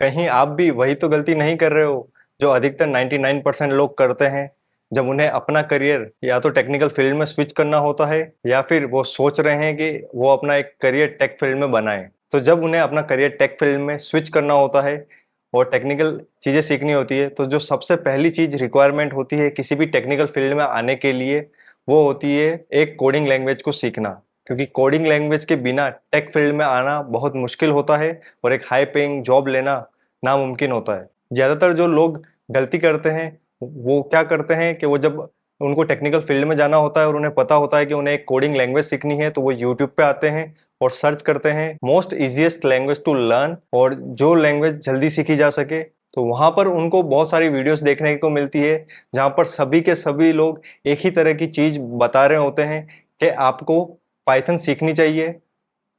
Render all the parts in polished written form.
कहीं आप भी वही तो गलती नहीं कर रहे हो जो अधिकतर 99% लोग करते हैं जब उन्हें अपना करियर या तो टेक्निकल फील्ड में स्विच करना होता है या फिर वो सोच रहे हैं कि वो अपना एक करियर टेक फील्ड में बनाएं। तो जब उन्हें अपना करियर टेक फील्ड में स्विच करना होता है और टेक्निकल चीज़ें सीखनी होती है, तो जो सबसे पहली चीज़ रिक्वायरमेंट होती है किसी भी टेक्निकल फील्ड में आने के लिए, वो होती है एक कोडिंग लैंग्वेज को सीखना। क्योंकि कोडिंग लैंग्वेज के बिना टेक फील्ड में आना बहुत मुश्किल होता है और एक हाई पेइंग जॉब लेना नामुमकिन होता है। ज़्यादातर जो लोग गलती करते हैं, वो क्या करते हैं कि वो जब उनको टेक्निकल फील्ड में जाना होता है और उन्हें पता होता है कि उन्हें एक कोडिंग लैंग्वेज सीखनी है, तो वो यूट्यूब पे आते हैं और सर्च करते हैं most easiest language to learn, और जो लैंग्वेज जल्दी सीखी जा सके। तो वहाँ पर उनको बहुत सारी वीडियोज़ देखने को मिलती है, जहाँ पर सभी के सभी लोग एक ही तरह की चीज़ बता रहे होते हैं कि आपको पाइथन सीखनी चाहिए।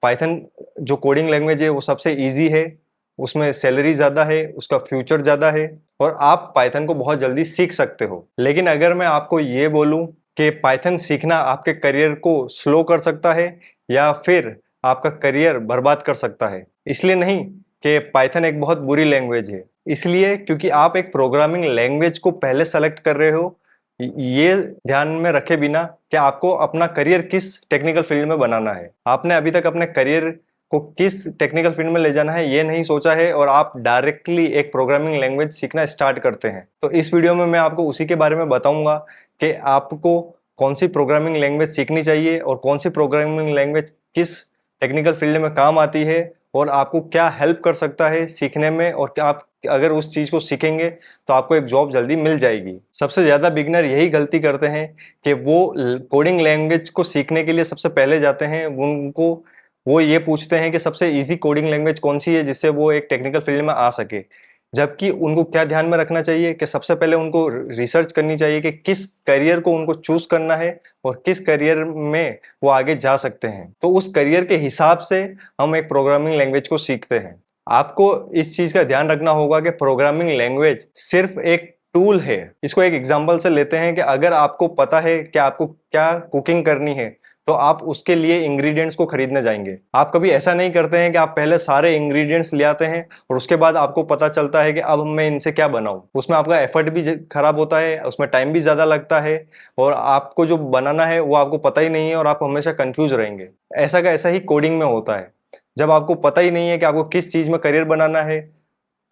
पाइथन जो कोडिंग लैंग्वेज है वो सबसे ईज़ी है, उसमें सैलरी ज़्यादा है, उसका फ्यूचर ज़्यादा है और आप पाइथन को बहुत जल्दी सीख सकते हो। लेकिन अगर मैं आपको ये बोलूँ कि पाइथन सीखना आपके करियर को स्लो कर सकता है या फिर आपका करियर बर्बाद कर सकता है। इसलिए नहीं कि पाइथन एक बहुत बुरी लैंग्वेज है, इसलिए क्योंकि आप एक प्रोग्रामिंग लैंग्वेज को पहले सेलेक्ट कर रहे हो, ये ध्यान में रखे बिना कि आपको अपना करियर किस टेक्निकल फील्ड में बनाना है। आपने अभी तक अपने करियर को किस टेक्निकल फील्ड में ले जाना है ये नहीं सोचा है और आप डायरेक्टली एक प्रोग्रामिंग लैंग्वेज सीखना स्टार्ट करते हैं। तो इस वीडियो में मैं आपको उसी के बारे में बताऊंगा कि आपको कौन सी प्रोग्रामिंग लैंग्वेज सीखनी चाहिए और कौन सी प्रोग्रामिंग लैंग्वेज किस टेक्निकल फील्ड में काम आती है और आपको क्या हेल्प कर सकता है सीखने में, और क्या आप अगर उस चीज को सीखेंगे तो आपको एक जॉब जल्दी मिल जाएगी। सबसे ज्यादा बिगनर यही गलती करते हैं कि वो कोडिंग लैंग्वेज को सीखने के लिए सबसे पहले जाते हैं, उनको वो ये पूछते हैं कि सबसे इजी कोडिंग लैंग्वेज कौन सी है जिससे वो एक टेक्निकल फील्ड में आ सके। जबकि उनको क्या ध्यान में रखना चाहिए कि सबसे पहले उनको रिसर्च करनी चाहिए कि किस करियर को उनको चूज करना है और किस करियर में वो आगे जा सकते हैं। तो उस करियर के हिसाब से हम एक प्रोग्रामिंग लैंग्वेज को सीखते हैं। आपको इस चीज का ध्यान रखना होगा कि प्रोग्रामिंग लैंग्वेज सिर्फ एक टूल है। इसको एक एग्जांपल से लेते हैं कि अगर आपको पता है कि आपको क्या कुकिंग करनी है, तो आप उसके लिए इंग्रेडिएंट्स को खरीदने जाएंगे। आप कभी ऐसा नहीं करते हैं कि आप पहले सारे इंग्रेडिएंट्स ले आते हैं और उसके बाद आपको पता चलता है कि अब मैं इनसे क्या बनाऊं। उसमें आपका एफर्ट भी खराब होता है, उसमें टाइम भी ज्यादा लगता है और आपको जो बनाना है वो आपको पता ही नहीं है और आप हमेशा कंफ्यूज रहेंगे। ऐसा का ऐसा ही कोडिंग में होता है। जब आपको पता ही नहीं है कि आपको किस चीज में करियर बनाना है,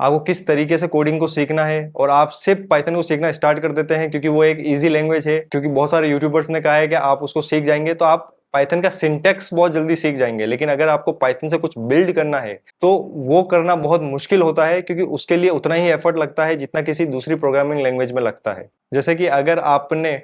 आपको किस तरीके से कोडिंग को सीखना है, और आप सिर्फ पाइथन को सीखना स्टार्ट कर देते हैं क्योंकि वो एक इजी लैंग्वेज है, क्योंकि बहुत सारे यूट्यूबर्स ने कहा है कि आप उसको सीख जाएंगे तो आप पाइथन का सिंटेक्स बहुत जल्दी सीख जाएंगे। लेकिन अगर आपको पाइथन से कुछ बिल्ड करना है तो वो करना बहुत मुश्किल होता है, क्योंकि उसके लिए उतना ही एफर्ट लगता है जितना किसी दूसरी प्रोग्रामिंग लैंग्वेज में लगता है। जैसे कि अगर आपने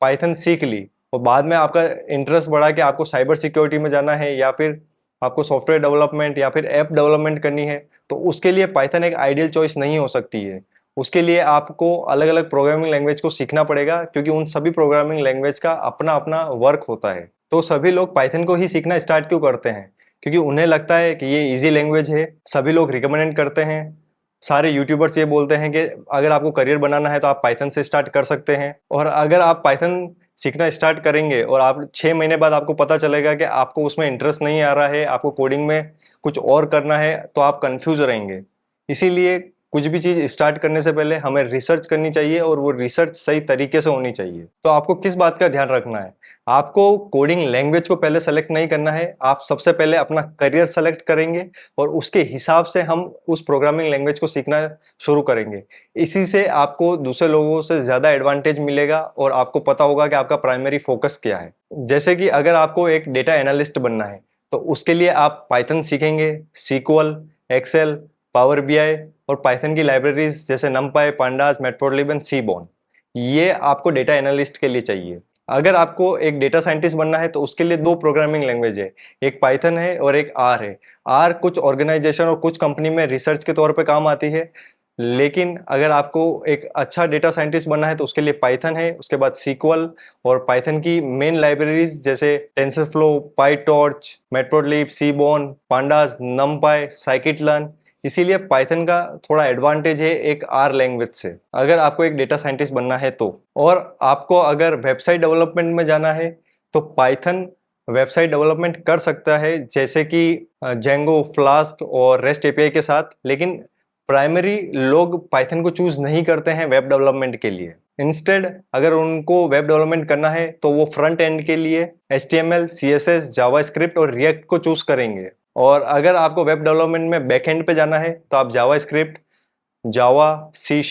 पाइथन सीख ली और बाद में आपका इंटरेस्ट बढ़ा कि आपको साइबर सिक्योरिटी में जाना है या फिर आपको सॉफ्टवेयर डेवलपमेंट या फिर ऐप डेवलपमेंट करनी है, तो उसके लिए पाइथन एक आइडियल चॉइस नहीं हो सकती है। उसके लिए आपको अलग अलग प्रोग्रामिंग लैंग्वेज को सीखना पड़ेगा, क्योंकि उन सभी प्रोग्रामिंग लैंग्वेज का अपना अपना वर्क होता है। तो सभी लोग पाइथन को ही सीखना स्टार्ट क्यों करते हैं? क्योंकि उन्हें लगता है कि ये इजी लैंग्वेज है, सभी लोग रिकमेंड करते हैं। सारे यूट्यूबर्स ये बोलते हैं कि अगर आपको करियर बनाना है तो आप पाइथन से स्टार्ट कर सकते हैं। और अगर आप पाइथन सीखना स्टार्ट करेंगे और आप 6 महीने बाद आपको पता चलेगा कि आपको उसमें इंटरेस्ट नहीं आ रहा है, आपको कोडिंग में कुछ और करना है, तो आप कंफ्यूज रहेंगे। इसीलिए कुछ भी चीज स्टार्ट करने से पहले हमें रिसर्च करनी चाहिए और वो रिसर्च सही तरीके से होनी चाहिए। तो आपको किस बात का ध्यान रखना है? आपको कोडिंग लैंग्वेज को पहले सेलेक्ट नहीं करना है, आप सबसे पहले अपना करियर सेलेक्ट करेंगे और उसके हिसाब से हम उस प्रोग्रामिंग लैंग्वेज को सीखना शुरू करेंगे। इसी से आपको दूसरे लोगों से ज्यादा एडवांटेज मिलेगा और आपको पता होगा कि आपका प्राइमरी फोकस क्या है। जैसे कि अगर आपको एक डेटा एनालिस्ट बनना है तो उसके लिए आप पाइथन सीखेंगे, सीक्वल, एक्सेल, पावर बीआई और पाइथन की लाइब्रेरीज जैसे नमपाई, पांडास, मैटप्लोट्लिब, सीबॉर्न, ये आपको डेटा एनालिस्ट के लिए चाहिए। अगर आपको एक डेटा साइंटिस्ट बनना है तो उसके लिए दो प्रोग्रामिंग लैंग्वेज है, एक पाइथन है और एक आर है। आर कुछ ऑर्गेनाइजेशन और कुछ कंपनी में रिसर्च के तौर पे काम आती है, लेकिन अगर आपको एक अच्छा डेटा साइंटिस्ट बनना है तो उसके लिए पाइथन है, उसके बाद सीक्वल और पाइथन की मेन लाइब्रेरीज जैसे TensorFlow, PyTorch, Matplotlib, Seaborn, pandas, NumPy, scikit learn. इसीलिए पाइथन का थोड़ा एडवांटेज है एक आर लैंग्वेज से, अगर आपको एक डेटा साइंटिस्ट बनना है तो। और आपको अगर वेबसाइट डेवलपमेंट में जाना है तो पाइथन वेबसाइट डेवलपमेंट कर सकता है, जैसे कि जेंगो, फ्लास्क और रेस्ट एपीआई के साथ। लेकिन प्राइमरी लोग पाइथन को चूज नहीं करते हैं वेब डेवलपमेंट के लिए। इंस्टेड अगर उनको वेब डेवलपमेंट करना है तो वो फ्रंट एंड के लिए HTML, CSS, जावास्क्रिप्ट और रिएक्ट को चूज करेंगे। और अगर आपको वेब डेवलपमेंट में बैक एंड पे जाना है तो आप जावास्क्रिप्ट, जावा, C#,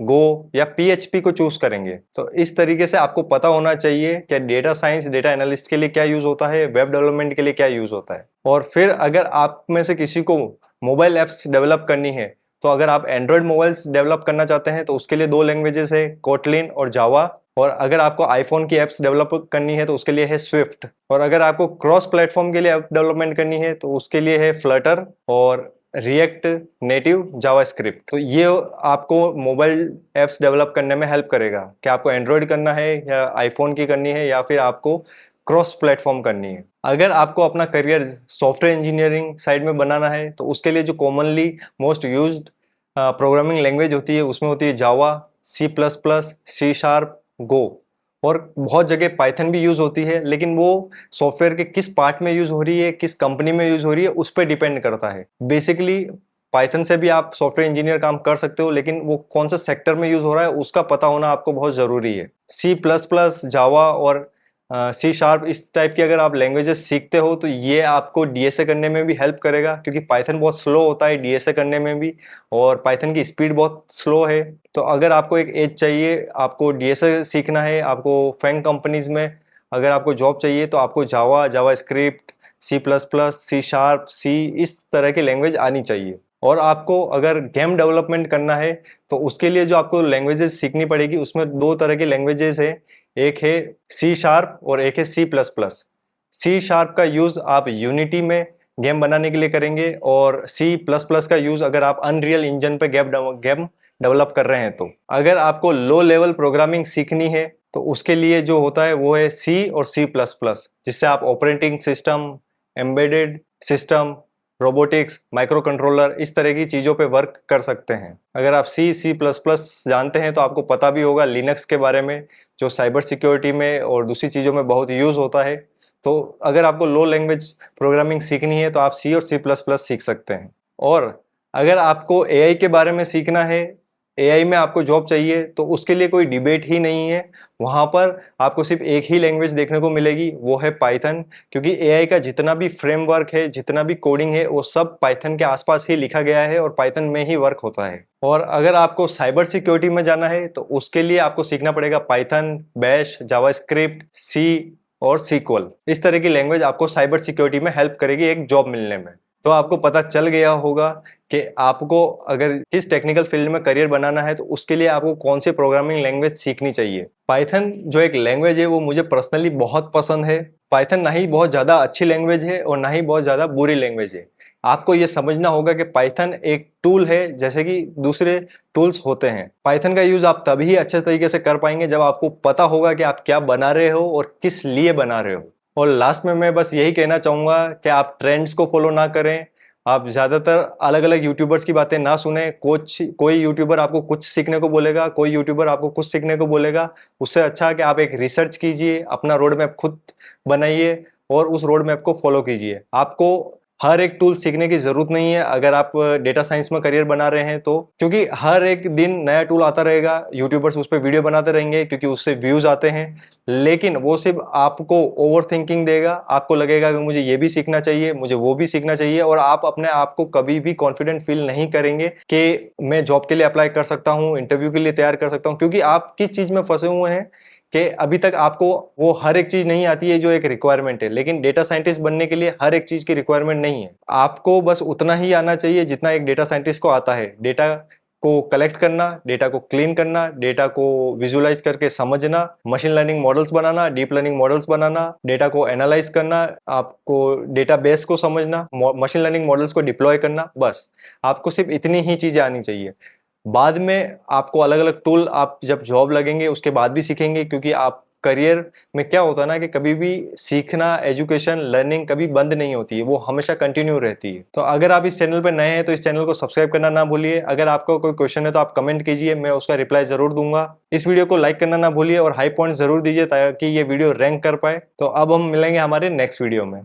गो या PHP को चूज करेंगे। तो इस तरीके से आपको पता होना चाहिए कि डेटा साइंस, डेटा एनालिस्ट के लिए क्या यूज होता है, वेब डेवलपमेंट के लिए क्या यूज होता है। और फिर अगर आप में से किसी को मोबाइल एप्स डेवलप करनी है, तो अगर आप एंड्रॉयड मोबाइल्स डेवलप करना चाहते हैं तो उसके लिए दो लैंग्वेजेस है, कोटलिन और जावा। और अगर आपको आईफोन की एप्स डेवलप करनी है तो उसके लिए है स्विफ्ट। और अगर आपको क्रॉस प्लेटफॉर्म के लिए ऐप डेवलपमेंट करनी है तो उसके लिए है फ्लटर और रिएक्ट नेटिव जावास्क्रिप्ट। तो ये आपको मोबाइल एप्स डेवलप करने में हेल्प करेगा कि आपको एंड्रॉयड करना है या आईफोन की करनी है या फिर आपको क्रॉस प्लेटफॉर्म करनी है। अगर आपको अपना करियर सॉफ्टवेयर इंजीनियरिंग साइड में बनाना है तो उसके लिए जो commonly most used programming language होती है उसमें होती है जावा, C++, C#, गो। और बहुत जगह पाइथन भी यूज होती है, लेकिन वो सॉफ्टवेयर के किस पार्ट में यूज हो रही है, किस कंपनी में यूज हो रही है, उस पर डिपेंड करता है। बेसिकली पाइथन से भी आप सॉफ्टवेयर इंजीनियर काम कर सकते हो, लेकिन वो कौन सा सेक्टर में यूज हो रहा है उसका पता होना आपको बहुत जरूरी है। C++, जावा और C# इस टाइप की अगर आप लैंग्वेजेस सीखते हो तो ये आपको DSA करने में भी हेल्प करेगा, क्योंकि पाइथन बहुत स्लो होता है DSA करने में भी, और पाइथन की स्पीड बहुत स्लो है। तो अगर आपको एक एज चाहिए, आपको DSA सीखना है, आपको फैंग कंपनीज में अगर आपको जॉब चाहिए तो आपको जावा, जावास्क्रिप्ट, C++, C#, इस तरह की लैंग्वेज आनी चाहिए। और आपको अगर गेम डेवलपमेंट करना है तो उसके लिए जो आपको लैंग्वेजेस सीखनी पड़ेगी उसमें दो तरह की लैंग्वेजेस है, एक है C# और एक है C++। C# का यूज आप यूनिटी में गेम बनाने के लिए करेंगे, और C++ का यूज अगर आप अनरियल इंजन पे गेम डेवलप कर रहे हैं। तो अगर आपको लो लेवल प्रोग्रामिंग सीखनी है तो उसके लिए जो होता है वो है C और C++, जिससे आप operating system, embedded system, robotics, micro controller, इस तरह की चीज़ों पे वर्क कर सकते हैं। अगर आप C++ जानते हैं तो आपको पता भी होगा लिनक्स के बारे में, जो साइबर सिक्योरिटी में और दूसरी चीज़ों में बहुत यूज़ होता है। तो अगर आपको लो लैंग्वेज प्रोग्रामिंग सीखनी है तो आप C और C++ सीख सकते हैं। और अगर आपको AI के बारे में सीखना है, AI में आपको जॉब चाहिए, तो उसके लिए कोई डिबेट ही नहीं है। वहाँ पर आपको सिर्फ एक ही लैंग्वेज देखने को मिलेगी, वो है पाइथन। क्योंकि AI का जितना भी फ्रेमवर्क है, जितना भी कोडिंग है, वो सब पाइथन के आसपास ही लिखा गया है और पाइथन में ही वर्क होता है। और अगर आपको साइबर सिक्योरिटी में जाना है तो उसके लिए आपको सीखना पड़ेगा पाइथन, बैश, जावास्क्रिप्ट, सी और सीक्वल। इस तरह की लैंग्वेज आपको साइबर सिक्योरिटी में हेल्प करेगी एक जॉब मिलने में। तो आपको पता चल गया होगा कि आपको अगर किस टेक्निकल फील्ड में करियर बनाना है तो उसके लिए आपको कौन सी प्रोग्रामिंग लैंग्वेज सीखनी चाहिए। पाइथन जो एक लैंग्वेज है वो मुझे पर्सनली बहुत पसंद है। पाइथन ना ही बहुत ज़्यादा अच्छी लैंग्वेज है और ना ही बहुत ज़्यादा बुरी लैंग्वेज है। आपको ये समझना होगा कि पाइथन एक टूल है जैसे कि दूसरे टूल्स होते हैं। पाइथन का यूज आप तभी अच्छे तरीके से कर पाएंगे जब आपको पता होगा कि आप क्या बना रहे हो और किस लिए बना रहे हो। और लास्ट में मैं बस यही कहना चाहूंगा कि आप ट्रेंड्स को फॉलो ना करें, आप ज़्यादातर अलग अलग यूट्यूबर्स की बातें ना सुने। कोई यूट्यूबर आपको कुछ सीखने को बोलेगा, कोई यूट्यूबर आपको कुछ सीखने को बोलेगा। उससे अच्छा है कि आप एक रिसर्च कीजिए, अपना रोड मैप खुद बनाइए और उस रोड मैप को फॉलो कीजिए। आपको हर एक टूल सीखने की जरूरत नहीं है अगर आप डेटा साइंस में करियर बना रहे हैं तो, क्योंकि हर एक दिन नया टूल आता रहेगा, यूट्यूबर्स उस पर वीडियो बनाते रहेंगे क्योंकि उससे व्यूज आते हैं। लेकिन वो सिर्फ आपको ओवर थिंकिंग देगा, आपको लगेगा कि मुझे ये भी सीखना चाहिए, मुझे वो भी सीखना चाहिए, और आप अपने आप को कभी भी कॉन्फिडेंट फील नहीं करेंगे कि मैं जॉब के लिए अप्लाई कर सकता हूँ, इंटरव्यू के लिए तैयार कर सकता हूँ, क्योंकि आप किस चीज में फंसे हुए हैं कि अभी तक आपको वो हर एक चीज नहीं आती है जो एक रिक्वायरमेंट है। लेकिन डेटा साइंटिस्ट बनने के लिए हर एक चीज की रिक्वायरमेंट नहीं है। आपको बस उतना ही आना चाहिए जितना एक डेटा साइंटिस्ट को आता है। डेटा को कलेक्ट करना, डेटा को क्लीन करना, डेटा को विजुअलाइज करके समझना, मशीन लर्निंग मॉडल्स बनाना, डीप लर्निंग मॉडल्स बनाना, डेटा को एनालाइज करना, आपको डेटा बेस को समझना, मशीन लर्निंग मॉडल्स को डिप्लॉय करना। बस आपको सिर्फ इतनी ही चीजें आनी चाहिए। बाद में आपको अलग अलग टूल आप जब जॉब लगेंगे उसके बाद भी सीखेंगे, क्योंकि आप करियर में क्या होता है ना कि कभी भी सीखना, एजुकेशन, लर्निंग कभी बंद नहीं होती है, वो हमेशा कंटिन्यू रहती है। तो अगर आप इस चैनल पर नए हैं तो इस चैनल को सब्सक्राइब करना ना भूलिए। अगर आपका कोई क्वेश्चन है तो आप कमेंट कीजिए, मैं उसका रिप्लाई जरूर दूंगा। इस वीडियो को लाइक करना ना भूलिए और हाई पॉइंट जरूर दीजिए ताकि ये वीडियो रैंक कर पाए। तो अब हम मिलेंगे हमारे नेक्स्ट वीडियो में।